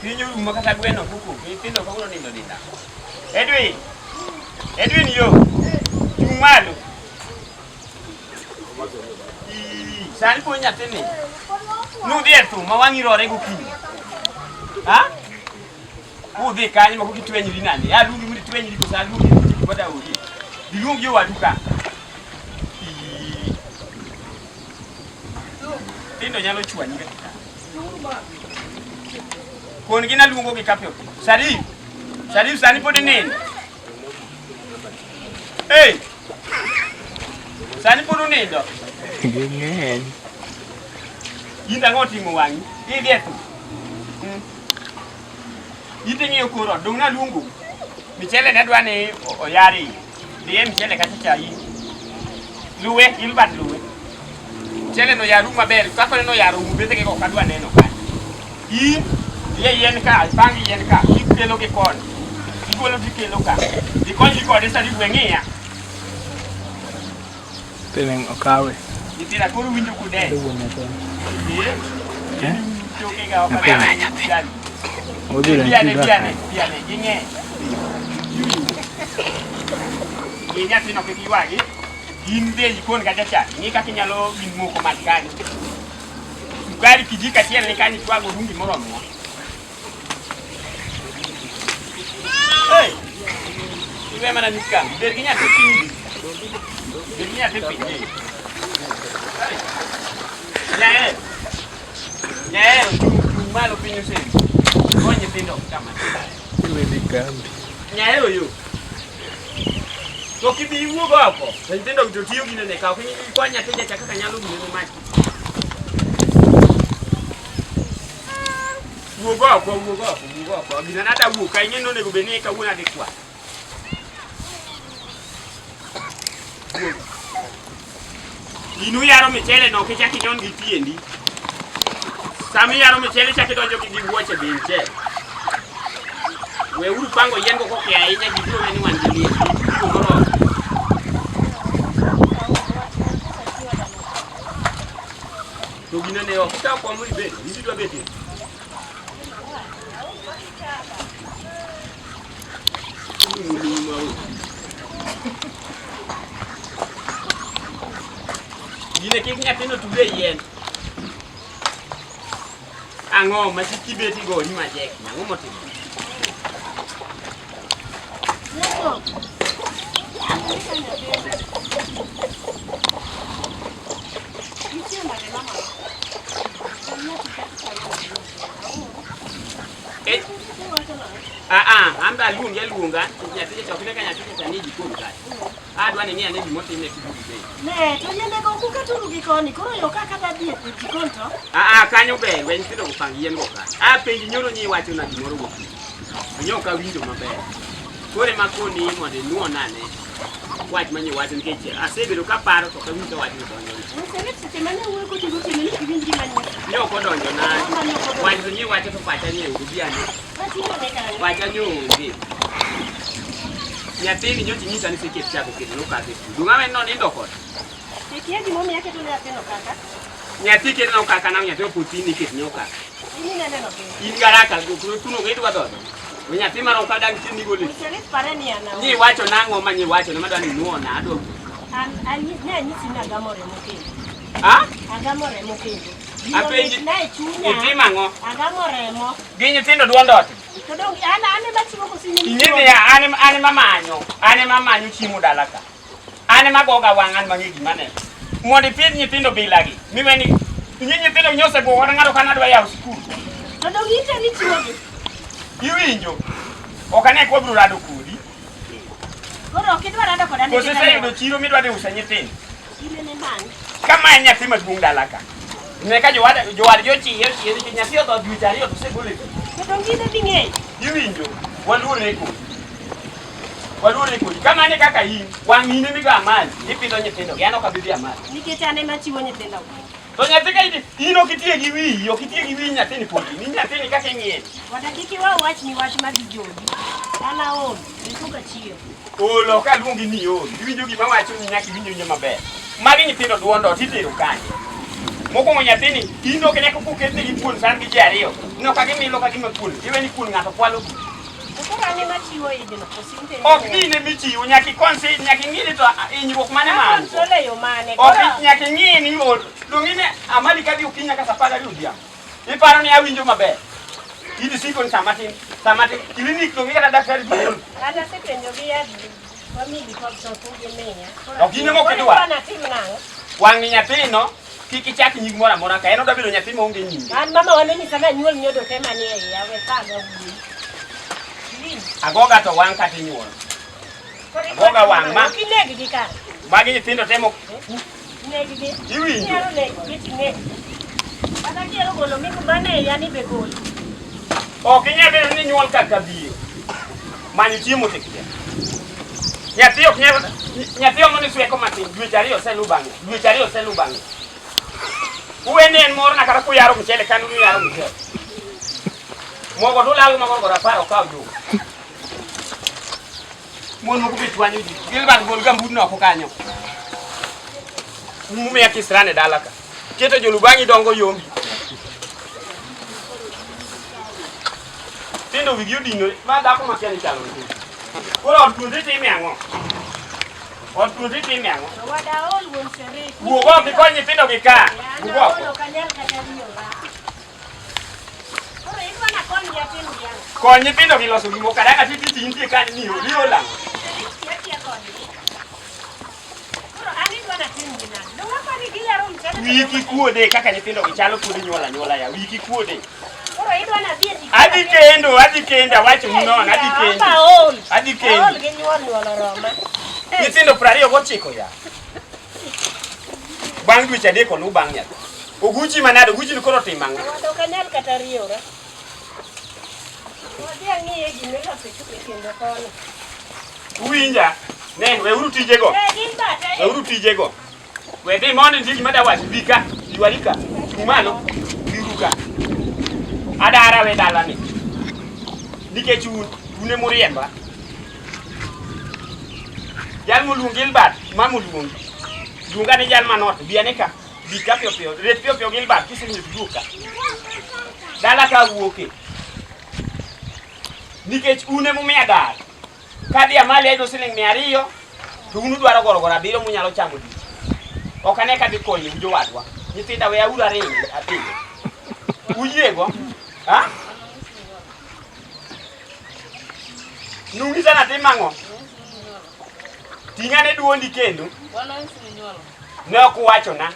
Pinyo rumah kata gweno kuku. Nyithindo kawuono nindo dinda. Edwin yo. Chumalo. Sani po nyathini. Nudhi e thum ma wang'i rore gokinyi. Ha? Udhi kanyo ma koki twenyri nade. Aluongi mondo itwenyri koso aluongi koda odi. Diluong jowadu ka. Tindo nyalo chwanyi ka. Kon gina luongo gi kapyo. Sharif sani pod nini. Hey. Sani pod nindo. Ng'eny. Inda ng'otimo wang'i. Idhi e thum. Ng'iyo koro dong na luongo. Michele ne dwa ni oyari. Diye michele kata chai. Luwe, ilbat luwe. Michele no yaru maber. Kaka no yaru mbete ke kok adwa neno ka. Yen ka, pangi yen ka. Ikelo ke kon. Igolo dikelo ka. Dikonyi kode sadi gweng'ia. Teneng okawe. Itira koro winjo kude. Choke ga okawe. Biane, ging'e. Nyathi no kik ywagi. Gin dhi e jikon ka jachak. Ng'i kaka inyalo gin moko mach kanyo. Sukari kijiko achiel ni kanyo ichwago rungi moromo. Hey! Iwe mana nikambi. Ber gi nyathi piny. Ber gi nyathi piny. Nyaero, chung malo piny oseri. Kony nyithindo kama. Iwe nikambi. Nyaero yo. To kibi wuog oko. Nyithindo to tiyo gi nene ka ok kony nyathi jachak kaka nyalo gine mach. Wuog oko. Gina nada wuog ka ing'e nonego beni kawuono adhi kwa. Inu yaro michele no kichaki nyon gi tiendi. Sami yaro michele chaki donjo gi wuoche binche. We uru pango yen go koke ahinya gi biro ni wanjili. To gina ne ok ta kwa muri be, isi dwa beti. Gine kik nyathino tuge yen. Ang'o masiki beti gori majek, ang'o motimo? Amba luonga, nyathi chokne ka nyathi tani jikon ka. Adwa ni ane gimo timne kibugi be. Ne, to yende go kukaturu gi koni, koro yo kaka dadi e jikon to. Kanyo be, wen tindo kupangi yen go ka. Penji nyoro nyi wacho na gimoro go. Nyoka winjo maber. Kore makoni mondo nuonane. Wach manyi wacho nikech asebedo ka paro to ka winjo wach ni donjo. Sele sete mane wuoyo ko tigo timo ni kiwinj gi manyo. Ne ok odonjo na. Wach ni wacho to pacha ni e biane. Wacha nyonge. Nyathini nyochi nyisa ni seketi chako kendo kake. Dungame no nindo kod. Sekia gimo mi yake to le ateno kaka. Nyathi kendo no kaka na nyathi opotini ket nyoka. Ini nene no ke. In garaka kuno getu dodo. Nyathi maro ka dag tini gole. Sele pare ni ana. Ni wacho nango manyi wacho na madwani nuona ado. Ne nyisi na gamore mokendo. Agamore mokendo. Apenji nae chunya. Itima ngo. Agamore mo. Gi nyithindo duondote. To dong ane machiwo ko sini. Inyini ya ane mamanyo chiemo dalaka. Ane magoga wangan mangi gimane. Mondi pid nyithindo bilagi. Miweni nyithindo nyose go wana ngado kana dwa yaw skul. To dong ite ni chiwo gi. Iwinjo. Okane kwa bro rado kudi. Koro kidwa rado koda ne. Kose se yudo chiro midwa de usa nyithindo. Ile ne mani. Kama en nyathi maduong' dalaka. Neka jowad jochiyo nyathi odho dweche ariyo to segole. To dong ite ding'e. Iwinjo. Waluore kodi. Kama ne kaka in, wang' ine migo amali. Ipidho nyithindo. Yano ka bidhi amali. Nikech ane machiwo nyithindo. To nyathi ka in ok itie gi wiyi, nyathini podi. Ni nyathini kaka ing'e. Wada kiki wa wach ni wach madhi jodi. Ana on, nisuka chiyo. Olo ka luongi ni on. Iwinjo gima wacho ni nyaka iwinjo maber. Magi nyithindo duondo titero kanye. Moko mo nyathini indo kene ko pukete gi puon san gi jariyo. No ka gimilo ka gima puon. Iwe ni puon ng'ato kwalo. Okora ma chiwo idino kosinte. Ok dine michiwo nyaki konse nyaki ng'ini to inyruok mane man. Konsole yo mane. Ok nyaki ng'ini yor. Dongine amali ka di okinya ka sapaga di odia. Iparo ni awinjo maber. Idi siko ni samatin. Klinik dongi kata daktari dulu. Ada sepenjo gi yadi. Famili ko so ko gemenya. Ok ine mo kedwa. Wang ni nyathino kiki chak nying mora mora ka eno da bedo nyathi maonge nying. An mama wane ni sama nyuol nyodo tema ni e yawe kaga wi. Agoga to wang kati nyuol. Agoga wang ma. Kinegi gi ka. Magi nyithindo temo. Negi gi. Iwinjo. Nyalo ne kiti negi. Ada kiero golo miku mane yani be golo. Ok inya bedo ni nyuol kaka biyo. Mani chiemo tekia. Nyathi ok nyalo nyathi omoni sweko matin dweche ariyo selu bang'e. Uwene en mor na kata kuyaro mchele kanu ni yaro mchele. Mogo dulago magor gora paro kaw jo. Mon moko bitwanyo ji. Gilbert gol gambut no ko kanyo. Mume ya kisrane dalaka. Keto jolubangi dongo yombi. Tindo wigi dino ma dako makiani chalo ni. Koro odkunde timi ang'o? Odkunde timi ang'o? Wada ol won sere. Wugo gi konyi tindo gi ka. Wugo. Konyi tindo gi loso gimo kadanga titi intie kan ni oliola. Wiki kuode kaka nyithindo gi chalo kuode nyola ya wiki kuode. Adi kendo wacho munon adi kendo nyithindo 29 ya bang' dweche adek olu bang' nyathi oguchi manado oguchi ni koro tim ang'o uwinja ne weuru tijego we dhi mondo nitie gima dawacho bika ywarika kumalo biruka adara we dalani nikech une muriemba jal moluong Gilbert mamoluong luonga ni jal manot biane ka bika pio ret pio Gilbert kisenyis duka dala ka wuoke nikech une mumiya dar kadi amali edo siling 200 to unu dwaro gorogora abiro munyalo chamo di ok ane ka dhi konyo jowadwa nyithinda we aura ringi apige uyiego ha nungisa na timang'o tingane duondi kendo ne ok wacho na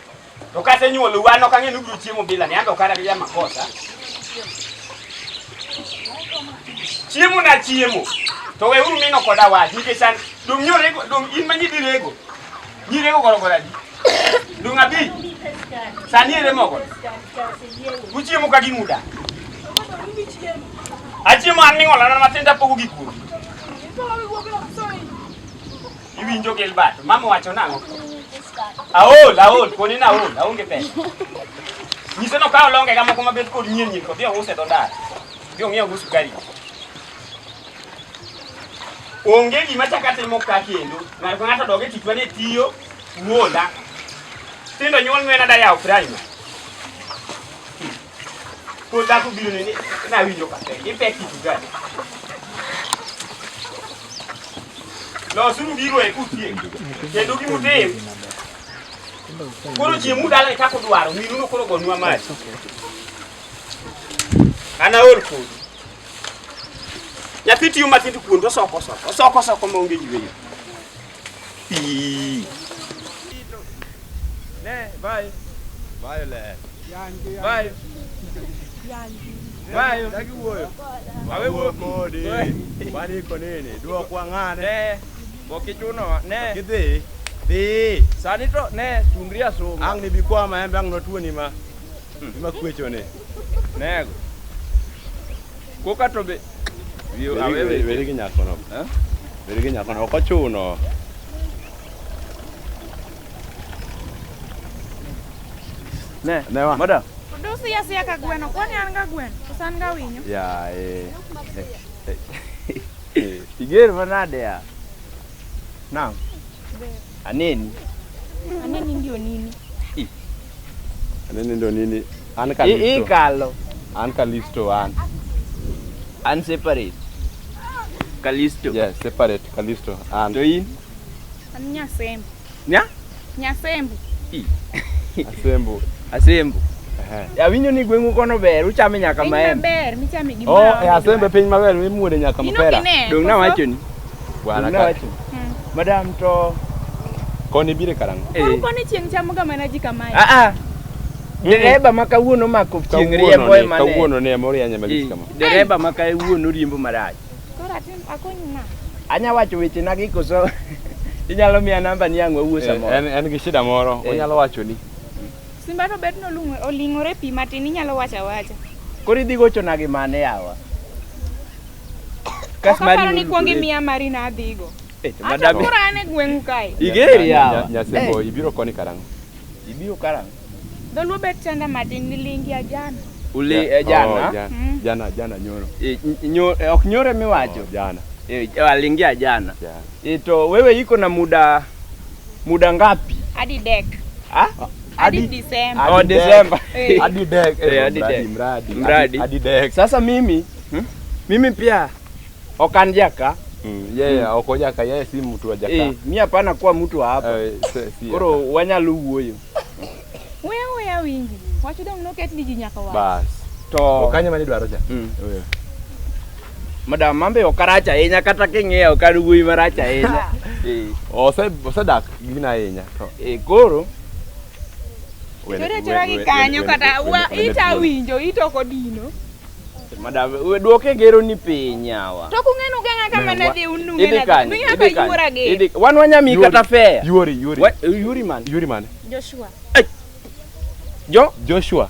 to kase nyuolo wan ok ang'e ni ubiro chiemo bila ni ando kara ya makosa chiemo na chiemo to we uru mino koda wach nikech san dum nyorego dum in manyidirego nyirego gorogora di dum abi sani ere mogo uchiemo ka gimuda achiemo aming'ola na matinda pogo gikuo iwinjo Gilbert mama wacho nang'o aol koni na aol aonge pesa nyise no ka olonge ga moko mabet kod nyien ko bio use do dar bio ng'iewo go sukari onge gima chaka timo ka kendo ng'ato doge titwa ne tiyo wuoda tindo nyuol ng'ena da yaw prime ko da ko biro ne na winjo ka te ipe kitu gani lo suru biro e kutie kendo gimutem koro chiemu dala ka ko dwaro miru no koro gonwa mach ana ol ko nyathi tiyo matindo kuondo soko maonge yweyo ne bye le bye bye dagi wuoyo awe wuoyo kodi bani ko nini duokwa ng'ane bokichuno ne dhi sani to ne tungria somo ang ni bikwama embe ang no tuoni ma kwecho ne nego koka to be Veri che nyakono. Veri che nyakono, faccio uno. Ne va. Mada. Ndosi ya ka gweno, kwani an ga gweno, kusan ga winyo. Ya Tiger manade ya. Naam. Aneni. Aneni ndio nini? Nini ndo nini? An Kalisto. Ikalo. An Kalisto an. An separate. Kalisto. Yes, separate Kalisto an. To in? An Nyasembo. Nya? Nyasembo. Asembo. Asembo. Ya winyo ni gwengu kono ber, uchame nyaka maem. Maber, michame Oh, asembo piny maber mimuode nyaka mapera. Dong na wacho ni. Bwana Na wacho. Madam to koni bire karang'o? Uko ni chieng' chamo ga mana ji kamae. Dereba makawuono mako chieng' riembo ema ne. Kawuono ne morianye malich kama. Dereba makawuono riembo marach. Kora tin akony na. Anya wacho weche na gi koso. Inyalo miya namba ni ang'o wuosa moro. En gi shida moro, onyalo wacho ni. Simba to bet no oling'ore pi matin inyalo wacha wacha. Koro idhi gocho na gi mane yawa. Kasmari ni kuongi miya mari na adhigo. Madam kura ane gweng'u kae. Igeri yawa. Nyasembo ibiro koni karang'o? Ibiro karang'o? Dholuo bet chanda matin nilingi ajana. Uli jana? Jana nyoro. Ok nyore miwacho? Jana. Alingia jana. To wewe iko na muda ngapi? Hadi dek. Hadi December. Oh, December. Hadi dek. Mradi. Hadi dek. Sasa mimi pia okanjaka. Yeah, okojaka yeye si mtu wa jaka. Mimi hapana kuwa mtu wa hapa. Koro wanyalo wuoyo. Wewe ya wingi. Wacho dong no ket ni ji nyaka wa. Bas. To okanya mani dwaro cha. Madam mambe okaracha enya kata king'eyo karuwi maracha enya. Osedak gina enya. Koro Chora gi kanyo kata ita winjo itoko dino. Madam we duoke gero ni pinyawa. To kung'enu geng'a kama ne dhi unung'e. Idhi yura ge. Wan wanyami kata fair. Yuri man. Joshua. Joshua.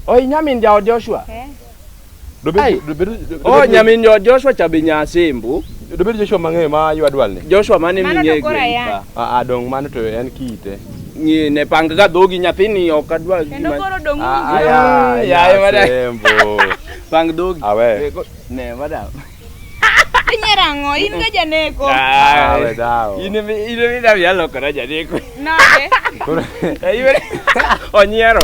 Oi nyamin jao Joshua. Dobedo nyamin jo Joshua chabe Nyasembo. Dobedo Joshua mang'eyo ma ywadwal ne. Joshua mane ming'e gwa. Dong mano to en kite. Ne pang ga dhogi nyathini ok adwa Kendo koro dong ya madam. Pang dhogi. Awe. Ne madam. Nyerango in ga janeko. Awe dao. Ine vida yalo kara janeko. Nade. Ayure. Nyiero.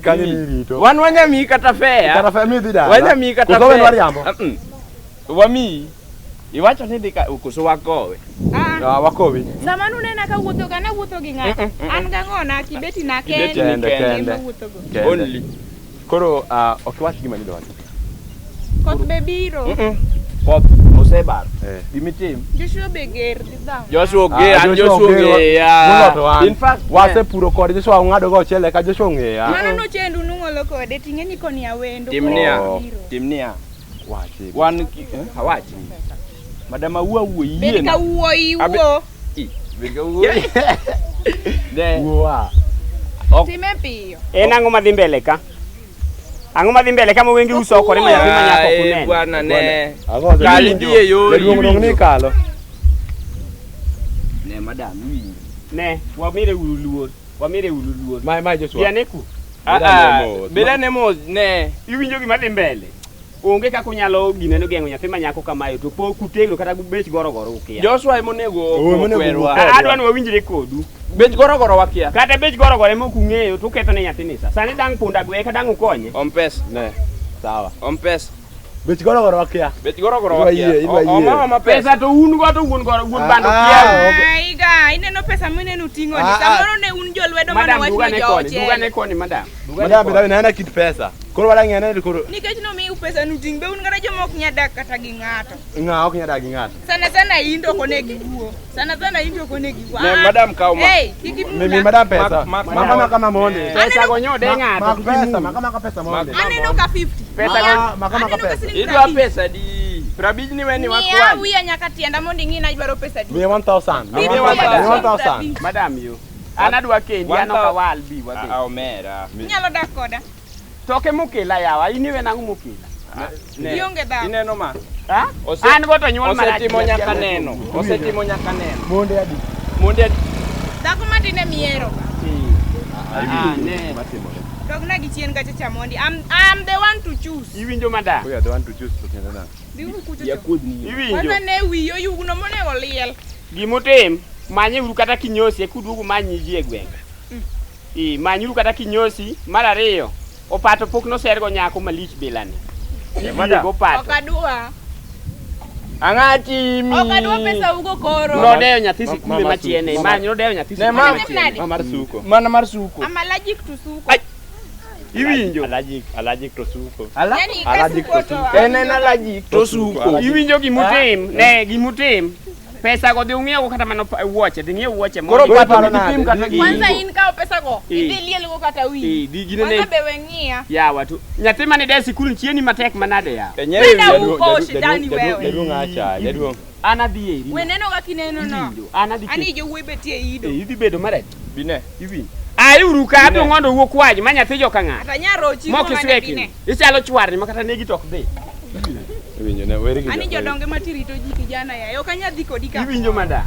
Kani mirito. Wan wanyami kata fair. Kata fair mi dida. Wanyami kata fair. Kusowe nwari yambo. Wami. Iwacho ni dika ukuso wakowe. Wakowi. Sama nunena ka wuotho kana wuotho gi ng'ato. An ga ng'ona kibeti na Kende. Only. Koro okiwach gima ni dwaro. Koth be biro. Koth osebar. Dimitim. Joshua be ger didam. Joshua ge Joshua ge. In fact, wase puro kod Joshua ng'ado go chele ka Joshua ng'eya. Mano no chendu nung'olo kode ting'e ni koni awendo. Timnia. Wachi. Wan hawachi. Madam wuo yie. Bet ka wuoi wuo. Bet ka wuo. Ne. Wuo. Time piyo. Ang'o madhi mbele ka? Ang'o madhi mbele kama wengi uso kore ma yapi manyako kunene. Bwana ne. Kali ndiye yori. Dong ni kalo. Ne madam winjo. Ne, wamire ulu luor. Mai Joshua. Yaneku. Bela ne mos ne. Iwinjo gima dhi mbele. Onge kaka unyalo gineno geng'o nyathi manyako kamae to po kutegno kata bech gorogoro ukia. Joshua monego kwerwa. Adwa ni wawinjre kodu. Bech gorogoro wakia. Kata bech gorogoro ema kung'eyo to ketho ne nyathini sa. Sani dang punda gwe ka dang ukonye. Ompes. Ne. Sawa. Ompes. Bech gorogoro wakia. Bech gorogoro wakia. Mama pesa to un go to wuon bando kia. Ai ga ineno pesa mineno ting'o ni samoro ne un jolwedo mana wach ni joche. Duga ne koni madam. Madam bila naenda kit pesa. Koro wala ng'ene koro. Nikech no mi pesa nuting be un ngara jomok nyadak kata gi ng'ato. Ok nyadak gi ng'ato. Sana indo kone gi wuo. Sana indo kone gi wa. Ne madam kauma. Hey, kikimula. Mimi madam pesa. Mama kama monde. Pesa go nyode ng'ato. Maka pesa monde. Aneno ka 50. Pesa go maka pesa. Idwa pesa di. Prabij ni weni wakwani. Ni awi nyaka tienda mondi ng'ina dwaro pesa di. 1000. 1000. Madam yo. Anadwa kendi anoka wal bi wadhi. Omera. Nyalo dak koda. Toke mukila yawa iniwe nangu mukila. Ionge da. Ineno ma. Ha? An go to nyuol marach. Osetimo nyaka neno. Monde adi. Dhako matine miero. Ne. Dogna gi chien gacha chamondi. I'm the one to choose. Iwinjo madam. We are the one to choose to kenda na. Diuru kucho. Yakudni. Iwinjo. Wana ne wiyo yuguno monego liel. Gimotem manye uru kata kinyosi kuduogo manyi ji e gwenge. Manyuru kata kinyosi mar ariyo. Opato pok nosergo nyako malich bilani. Madam opato. Okadua. Angati mi. Okadua pesa ugo koro. Nodeyo nyathi sikunde machiene. Manyo nodeyo nyathi sikunde machiene. Mar suko. Mana mar suko. I'm allergic to suko. Iwinjo? Allergic to suko. Yani Allergic to suko. En allergic to suko. Iwinjo gimutim? Ne, gimutim. Pesa go dhi ung'iewo kata mana wuoche, dhi ng'iew wuoche Koro mondo paro nade? Kwanza in kao pesa go. Idhi liel go kata wi. Kwanza bewe ng'ia. Yawa tu. Nyathi mane de sikul chieni matek manade ya. Penda uko shidani wewe. Jaduong' acha, jaduong'. An adhi eri. Weneno ga kineno no. An adhi. Ani jo betie ido. Idhi bedo marach. Bine. Iwinjo. Ayuru ka abiro ngondo wuok waji ma nyathi joka ng'a. Ata nyarochi Mok isweki. Ichalo chwarni makata negi tok dhi. Iwinjo ne weri gi. Ani jodonge matirito ji kijana ya. Yo kanya dhi kodi ka. Iwinjo manda.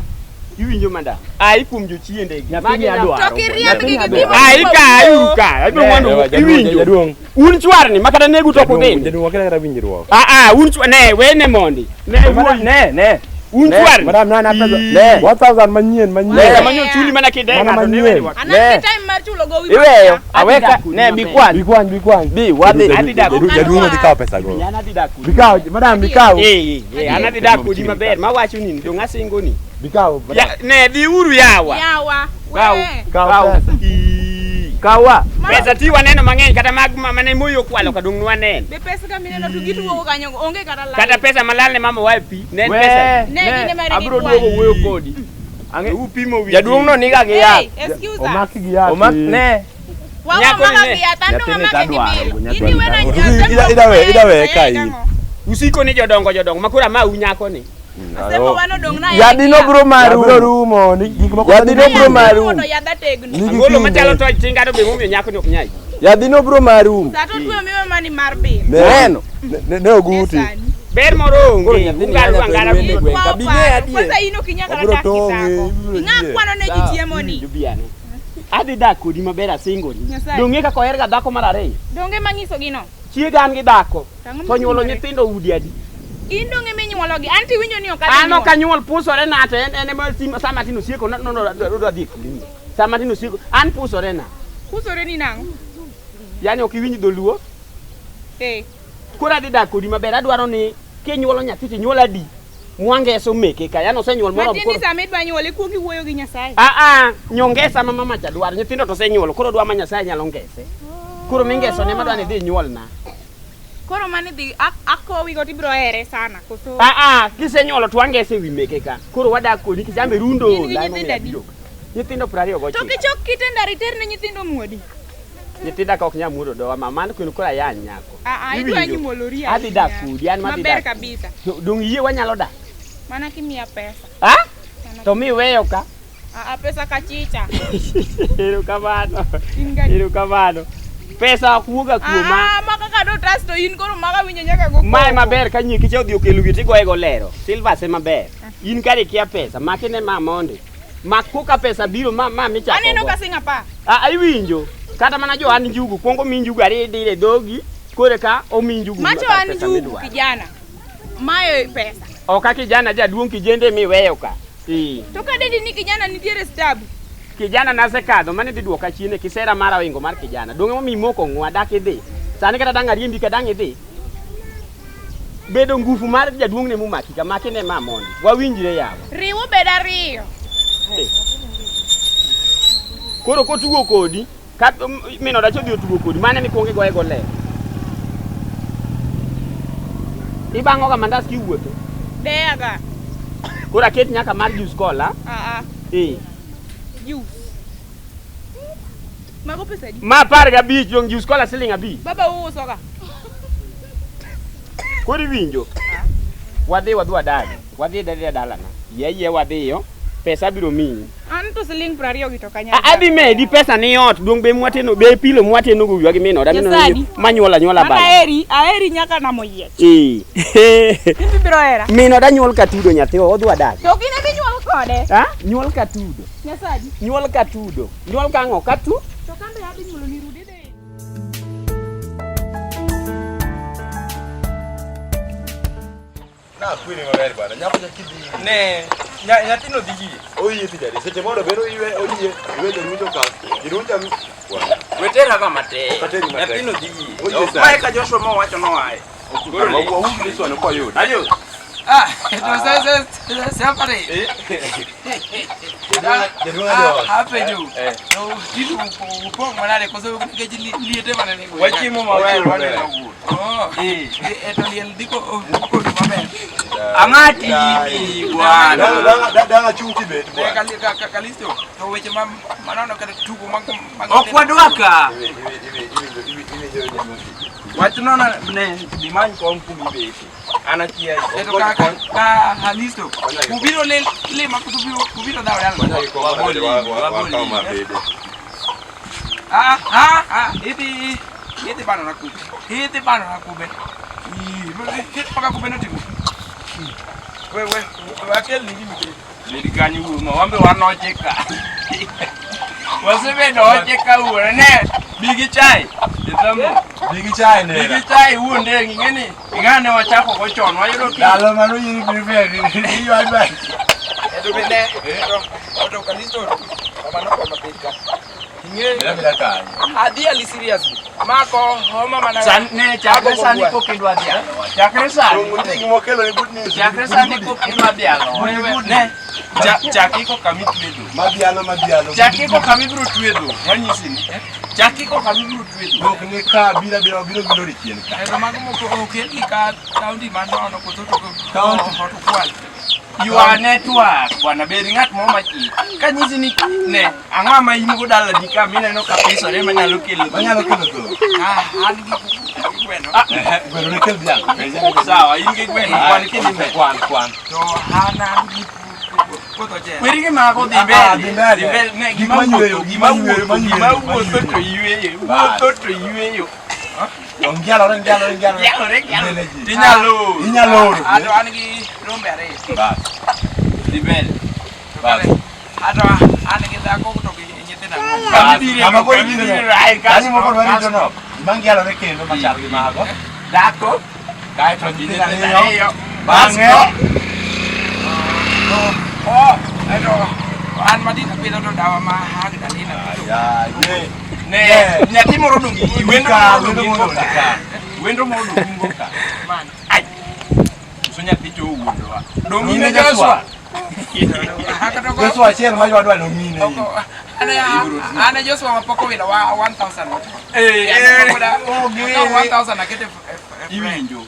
Iwinjo manda. Ai kuom jochiende gi. Nyathi adwaro. To kiriamb gi gimo. Ai ka ayuru ka. Abiro ngondo iwinjo. Jaduong'. Un chwarni makata negu tok dhi. Jaduong' kata winjruok. Un ne wene mondi. Ne. Un chwarni. Madam na pesa. Ne. 1000 manyien. Ne manyo chuli mana kidega to ne weni wak. Ana time mar chulo go wi. Iweyo. Aweka ne bikwan. Bi wadhi. Jaduong' dhi kawo pesa go. Yana dhi dak. Bikawo, madam bikawo. Ana dhi dak kodi maber. Mawacho ni dong asingo ni. Bikawo. Ne dhi uru yawa. Yawa. Kawo pesa. Kawa. Pesa ti waneno mang'eny kata mag mane moyo kwalo kadung nwaneno. Be pesa ka mineno to gituo kanyo onge kata la. Kata pesa malal ne mama wae pi. Ne pesa. Ne gine mari. Abiro duogo wuoyo kodi. Ange upimo wi. Jaduong' no niga gi yath. Excuse us. Omaki gi yath. Omak ne. Nyako Wawa ne. gi atando mama gi bil. Ini Idawe, idawe kai. Usiko ni jodongo makura ma unyako ni. Sema wano dong na. Yadino bro maru. Bro rumo ni gik moko. Yadino bro maru. To yadha tegno. Angolo machalo to tinga do be momiyo nyako ni ok nyai. Yadino bro maru. Sato tuwe miwe mani mar bil. Neno. Ne oguti. Ber morongo. Ungaru angara biro gwen. Kabine adie. Kwanza ino kinyaka Abro rataki tonge, sako. ibiro Nga yie. kwano ne jitiemo ni. Jubiane. Adhi dak kodi maber asingo ni. Nyasaye. Donge kaka oher ga dhako mar ariyo. Donge mangiso gino. Chiega an gi dhako. Tang'o To nyuolo matimore? nyithindo udi adi. In donge minyuolo gi. Anti winjo ni okada. Ano kanyuol pusore na to en ema sama tino sieko no do adhi kulini. Sama tino sieko an pusore na. Kusore ni nango. Yani ok iwinj dholuo. Koro adhi dak kodi maber adwaro ni kinyuolo nyathi to nyuol adi. Mwangeso meke ka yani osenyuol moro Matini sama idwa nyuole kuongi wuoyo gi Nyasaye. Nyongesa ma mama cha dwaro nyithindo to senyuolo koro dwa ma Nyasaye nyalo ngese. Koro mingeso ne madwa ni dhi nyuol na. Koro mani dhi akowi go tibro here sana koso. Kisenyuolo to angese wi meke ka. Koro wadak kodi kijambe rundo. In gi nyithindo adi? Nyithindo 29. To kichok kitenda riter ne nyithindo muodi. Nyithinda ka ok nya muodo do mama kwenu kora ya nyako. Idwa nyuolori. Adhi dak kodi an madhi maber dak. kabisa. Dong yie wanyalo dak. Mana kimia pesa. To mi weyo ka. Pesa kachicha. Ero kamano. Pesa kuoga kuoma. Maka kado tas to in koro maka winjo nyaka go. Mae maber ka nyiki cha odhi okelo wi tigoe go lero. Silva se maber. In kare kia pesa makine mamonde. Makuka pesa biro mi chako. Aneno ka singa pa. Iwinjo. Kata mana jo an njugu kuongo mi njugu ari dire dogi kore ka o mi njugu. Macho an njugu kijana. Mayo pesa. Oka kijana jaduong kijende mi weyo ka. To kadedi ni kijana nitiere stabu. Kijana nasekadho mane dhi duoka chiene kisera mara wingo mar kijana. Donge mo mi moko ngwa dak idhi. Sani kata dang ariembi ka dang idhi. Bedo ngufu mar jaduong ne mumaki ka makine mamondi. Wawinjire yawa. Riwo beda riyo. Koro kotugo kodi ka mino da chodhi otugo kodi mane mi kuonge goe go le. Ibango ga mandas ki wuotho. Deaga. Koro aket nyaka mar juice cola. Juice. Mago pesa di. Ma par ga bich dong juice cola siling abi. Baba uso ga. Koro winjo. Wadhi wadagi. Wadhi dala na. Ye wadhi yo. Pesa biro minyi. Anto siling 20 gi to kanya. Adhi medi pesa ni ot dong be mwateno be pilo mwateno go wiwa gi mino da mino manyola ba. Aeri nyaka na moyiech. Kimbi biro era. Mino da nyuol katudo nyathi odwa dak. To kine bi nyuol kode. Nyuol katudo. Nyasaji. Nyuol katudo. Nyuol kango katu. To kambe adhi nyuolo ni rude de. Na kwini maber bwana. Nyako ja kidi. Ne Nyathino dhi gi. Oyi ti jadi. Seche mondo bero iwe oyie. Iwe de rujo ka. Giruja mi. Wetera kama te. Kateri mate. Nyathino dhi gi. Oyi sa. Mae ka Joshua mo wacho no ae. Goro wa wu ni so no koyo. Ayo. Entonces se apare. Apenjo. No, ditu upo manare kwa sababu liete manane. Wachimo mawer wane no. Oh, eto liel diko maber. Amati bwana. Danga chunti bet. Kalisto. To weche manono kada tugo mag okwadwaka. Watu nona ne dimany kom kumi beti. Ana kia eto ka halisto. Kubiro le makutubiro kubiro dawo yalma. Iti bana na kube. Iti bana na kube. Iti paka kube no tigo. Wewe wakel ni gimi. Lidi kanyi uma wambe wano cheka. Wasebe no cheka ura ne bigi chai. Ditamu. Bigi chai ne. Bigi chai unde ngeni. Ngane wachako ko chon wayiro ki. Dalo manu yiri prefer. Iyo aibai. Eto bene. Eto kalisto. Mama no kwa peka. Bila kanya. Adia li seriously. Mako homa mana. Sanne chakre sani ko kindwa dia. Chakre sani. Mungi mokelo ni good news. Chakre sani ko kindwa dia. Wewe ne. Chaki ko kamitwedo. Mabialo. Chaki ko kamibru twedo. Wanyisi ni. Chaki ko kamibru twedo. Dok ni ka bila richien ka. Ero mago moko okeli ka county manono ko to County. hoto kwal. Your network bwana beri ngat mo machi. Kanyisi ni ne angwa ma imo godala dika mina no kapesa re manyalo kelo. To. An gi gweno. Gweno ne kel biang. Sawa ingi gweno kwan kidi me. Kwan. To hana gi koto je. Weri gi ma ko di Di bel ne gi ma wuotho to yweyo. Wuotho to yweyo. Ongialo. Inyalo. Ado an gi rombe are. Bas. Di bel. Bas. Ado an gi dhako to gi nyithindo. Kama ko ibiro. Kani moko dwani to no. Mangialo ne kendo machal gi mago. Dhako Kae to nyithindo ariyo. Bang'e. Ado an madina pidho to dawa ma hagdalina. Ya, Ne nyathi moro dongi wendo Wendo moro dongi ka. Man. Ai. So nyathi to wuondowa. Domine Joshua. Joshua achiel ma ywadwa no mine. Ana Joshua mapoko wila 1000. 1000 akete iwinjo.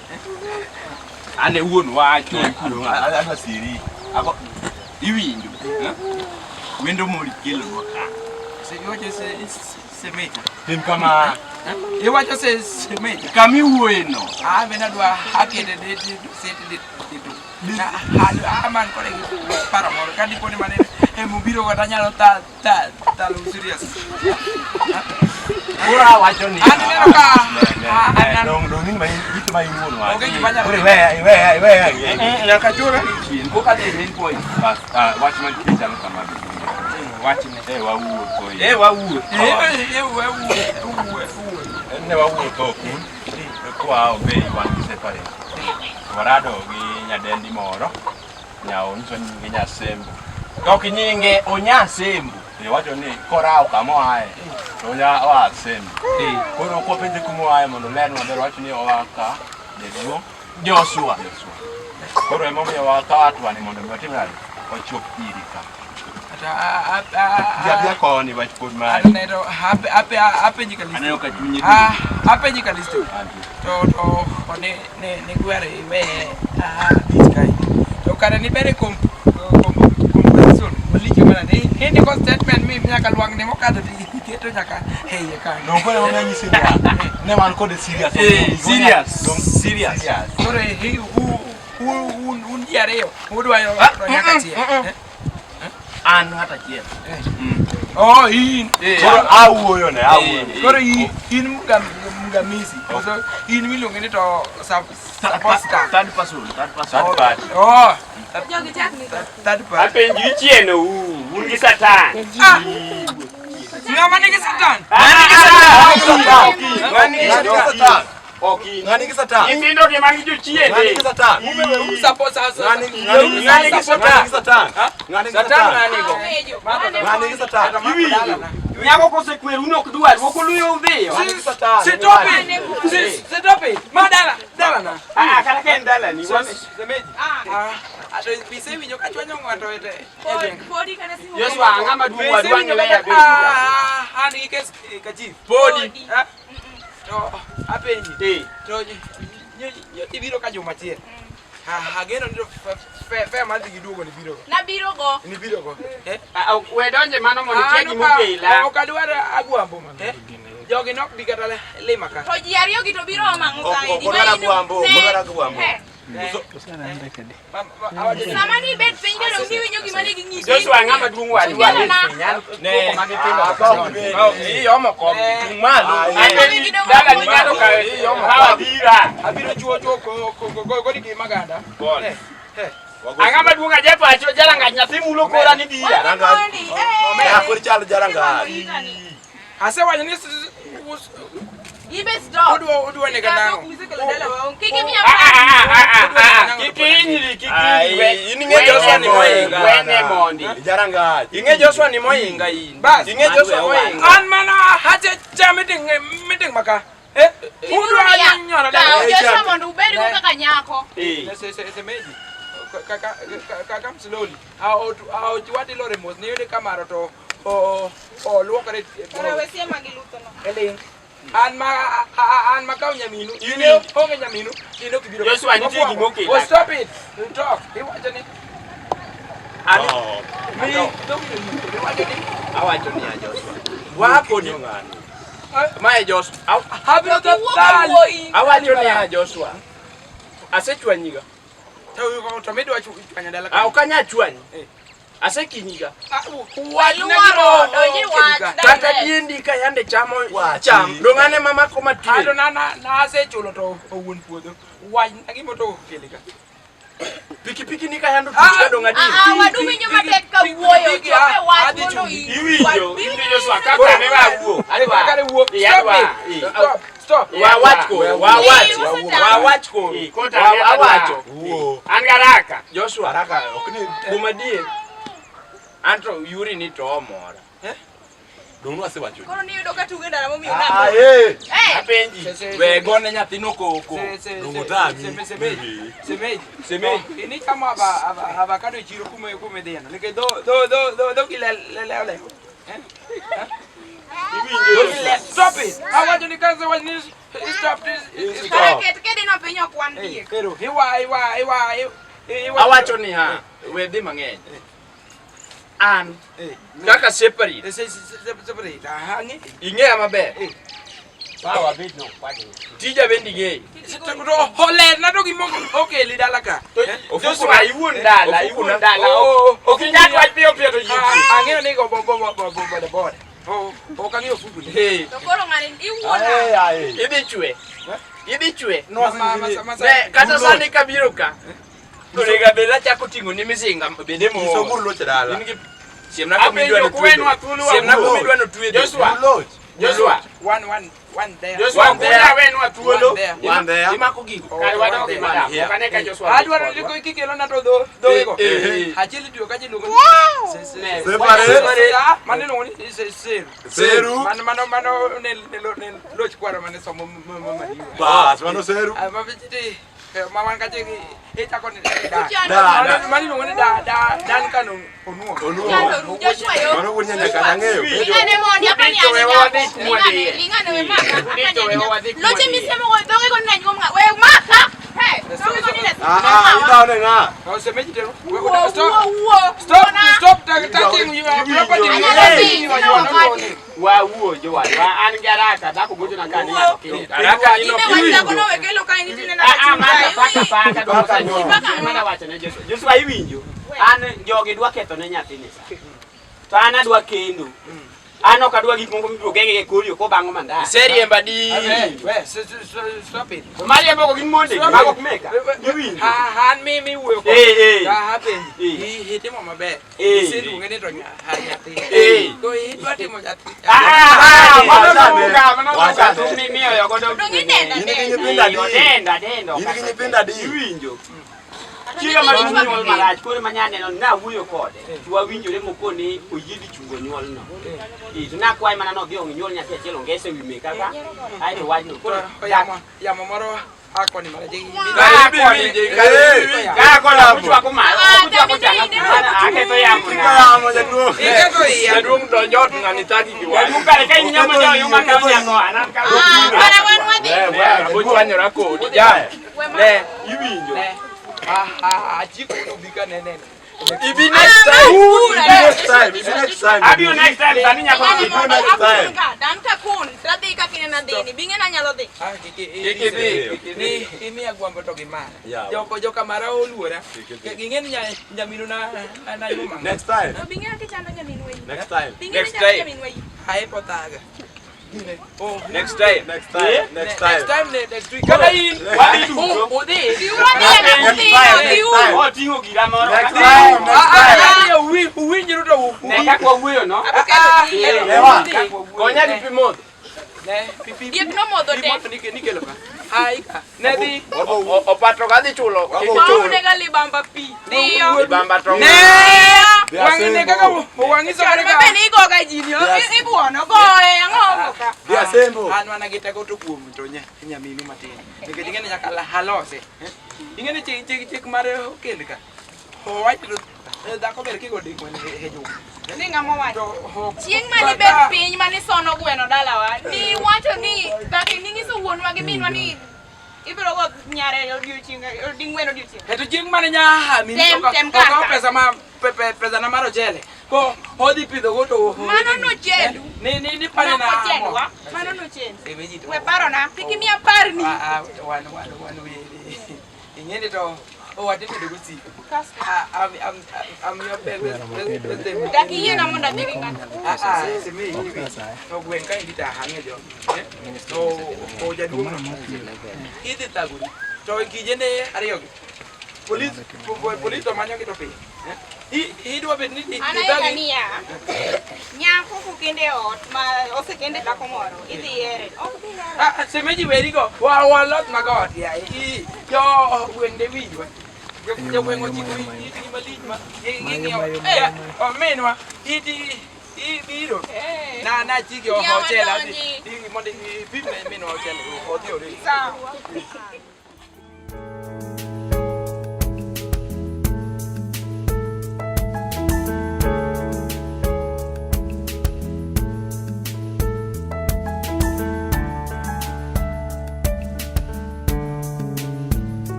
Ane wuon wacho Adwa siri. ako iwinjo. Wendo mori kelo ka. Seyoje semeja. Tim kama Iwacho semeja. Kami wueno. Bena dwa akede de seti de. Na aman kore para moro kadi poni manene mubiro kata nyalo ta serious. Ora wacho ni. Aneno ka dong ni mai itu mai wuon wa. Oke gimana? We. Nakachora ko kade main point. Bas, watchman kijana kama Watchman. wa wuon ko. Wa wuon. Ne wa wuon ko kun. Kwa obe wan separate. Warado gi nyadendi moro. Nyao nso nyinge nyasembu. Ok nyinge onyasembu. Wacho ni korao kama ae. To nya wa sembu. Koro ko penje kumo ae mondo ler maber wacho ni owaka deduo Joshua. Koro emo mi owaka atwani mondo matimare ochop iri ka. Ya koni wach pod mari. Anero ape nyikalisto. Aneno ka chunyi. Ape nyikalisto. To ne gware we diskai. To kana ni bere comparison. Malike mana ni ko statement mi nyaka luang ne mokado di keto nyaka heye ka. No ko ne nyisi ya. Ne man ko de serious. Serious. Kore he un diareo. Udwa yo nyaka tie. An hata chiel. Oh, in. Koro awuoyo ne awuoyo. Koro in mugamizi. So in miluongo ni to third person. Oh. Third person. Apenji chieno un gi satan. Ngama nigi satan? Mani satan. Oki. Ngani gi Satan. Imindo ke mangi jochiende. Ngani gi Satan. Support sasa. Ngani gi Satan. Ngani gi Satan. Ngani gi Satan. Nyako kosekweru nok dwar wokoluyo udhiyo. Stop it. Madala na. Kata ken dala ni wan. Semeji. Ato bise winyo ka chwanyo ng'ato ete. Podi kana simo. Yesu anga maduong wadwanyo le ya be. Ani kes ka chief. Podi. To apenji. Eh. To ibiro ka juma chiel. Ageno ni fe madhi giduogo ni biro. Na biro go. Ni biro go. We donje mano mondo chegi mokela. Ok adwar agwambo man. Jogi nok bi kata lima ka. To ji ariyo gi to biro mango kae. Odwara gwambo. Sama ni bet piny kendo winjo gima ne ging'isi. Yesu anga maduong wadwa. Ne. Yomo kom. Malo. Dala ni ngado ka. Hawa dira. Abiro chuo ko di maganda. Anga maduong aje pacho jaranga nyathi mulo kora ni dira. Ya kuri chalo jaranga. Ase wanyo ni Ibe stop. Udwa ne kanango. Kiki miya Kiki Inge Joshua ni moinga. Wene mondi. Jaranga. Inge Joshua ni moinga in. Bas. Inge Joshua moinga. An mana hache cha meeting maka. Udwa nyora da. Joshua mondo ubedi ko kaka nyako. Semeji. Kaka slowly. Au chiwati lore mos ni yode kamaro to luokare. Wesie magiluto no. Eling. An makao nyaminu. Ine honge nyaminu. Ine kibiro. Joshua nitie gimokela. Oh, stop it. Talk. Iwacho ni. Mi iwacho ni. Awacho ni Joshua. Wapo ni ngani. Mae Joshua. Habiro totali. Awacho ni Joshua. Asechwanyiga. To medo achwanya dala. Okanya chwanyi. Asekinyiga. Kata diendi ka yande chamo cham. Dongane mama ko matwe. Ado na asechulo to owuon puodho. Wany agimo to kelika. Piki ni ka yando tuchga donga di. Wadu winyo matek ka wuoyo chope wach mondo iwinjo. Joshua kaka ne bawo. Adwa kare wuo. Stop. Wawachko. Wawacho. Angaraka. Joshua. Baraka okni Bumadie. Antro yuri ni to omora. Donu asewacho. Koro ni yudo ka tuge ndara momiyo Ah na. Apenji. We gone nyathino koko. Semeji. Ini kama avocado chiro kume dena. Nike do kilele. Stop it. Awacho ni kaze wani stop this. Karaket kedi no pinyo kwan die. Pero hiwa. Awacho ni ha. We dhi mang'eny. An kaka separate. Separate. Ing'eya maber. Bawa bit no kwadi. Tija bendi ng'eyi. Holer na to gimoko okeli dala ka. Joshua iwuon dala. Okinyal wach piyo to ji. Ang'eyo ni go boda. Ok ang'eyo fuku ni. To koro ng'ani iwuona. Idhi chwe. Kata sani kabiro ka. Korega bela chako tingo ni misinga bede mo. So guru loche dala. Siemna ko midwano tuwe. Joshua. One there. Joshua kuna wenwa tuolo. One there. Imako gigo. Kare wado gi madam. Kaneka Joshua. Adwaro liko kikelo na to do ego. Achili tiyo kaji lugo. Separate. Mane no ni Seru. Mano ne loch kwaro mane somo madiwa. Bas, mano seru. Mabiti mama kaje echako ni Da. mani no ni dan kanu onuo. Joshua yo. Mano kunya nyaka ng'eyo. Ingane mondi apa ni ani. Ingane we maka. Loche misemo go doge kon nanyo mga. We maka. Hey, doge kon ile. Ida ne nga. Au semeji tero. Stop touching you property. Wa wuo jowa. Wa an garaka dako gojo na kani. Garaka ino Wanda kono wekelo kai ni tine na paka do sanyo. Mana wacho ne Joshua. Joshua iwinjo. An jogi dwa ketho ne nyathini sa. To an adwa kendo. Ano kadwa gik moko mibiro gege kori ko bango manda. Seriemba di. We, stop it. Mali moko gin monde mago kumeka. Giwinjo. Han mi wuyo ko. Ka happen. Hitimo maber. Seru ngene to nyathi. Ko hitwa timo nyathi. Mano mi oyo godo. Denda. Giwinjo. Chiga mar nyuol marach kore manyane no na wuyo kode. Tuwa winjore mokone oyidi chungo nyuol no. To na kwai mana no dhi nyuol nyathi achiel ongese wi me kaka. Ai to wajno koro yamo moro akoni mara jigi. Ka kola kuchwa kuma. Kuchwa kuchanga. Ake to yamo jatuo. Ike to Jatuo donjot ngani taki kiwa. Jatuo kare kai nyama jo yuma ka nyako anan ka. Para wan wadhi. Bochwanyora kodi ja. Ne, Iwinjo. Chico no bika nene. Ibi next time. Abio next time tani nyako Ibi next time. Dan ka kun, tadi ka kinena deni, binge na nyalo dhi. Ni imi agwambo to gimana. Joka mara oluora. Gingeni nyamino na yuma. Next time. Binge na kichanda nyamino wi. Next time. Binge na nyamino wi. Hai potaga. Next time. Next week. Kada in. Wadi duto. Odi. O tingo gira moro. Next time. Uwinjiru to Neka kwa wuyo no. Konya gi pimod. Pipi. Diek no modho de. Nikelo ka. Hai ka. Nedhi. Opatro ka dhi chulo. Nega libamba pi. Dio. Bamba to. Wangine kaka wangiso kare ka. Bebe ni go ga jinio. Ibuono goe ang'o ka. Dia sembo. An wana gitego to kuom to nyaminu matin. Nikech ingene nyaka halose. Ingene chik mare okend ka. Wach dhako ber kigo dik man hejo. Ni ng'amo wacho. Chieng' mani bet piny mani sono gweno dalawa. Ni wacho ni kaki ni ngiso wuonwa gi minwa ni ibiro go nyare odiochieng' ding gweno odiochieng'. Heto chieng' mane nya min to ka pesa ma pesa na maro jele. Ko odhi pidho go to Mano no chelu. Ni pane na. Mano no chelu. Semeji to. We paro na piki mi aparni. Wan we. Ingene to I didn't do it. I'm your best. Daki yena monda diringa. Se me no gwen ka indita hanye jo. O ja du. Ide taguri. To kijene ariyo. Police to manyo kito pe. He do bet ni Ana nia. Nya kuku kende ot ma osekende dako moro. Idhi ere. Se meji weri go. Wa lot ma god ya. Yo wende wiwa. Yo wengo chiku ni malit ma. Ngingio. O menwa. Biro. Na chiki o hotel. Di mo di bibne meno hotel. Hotel. Sawa.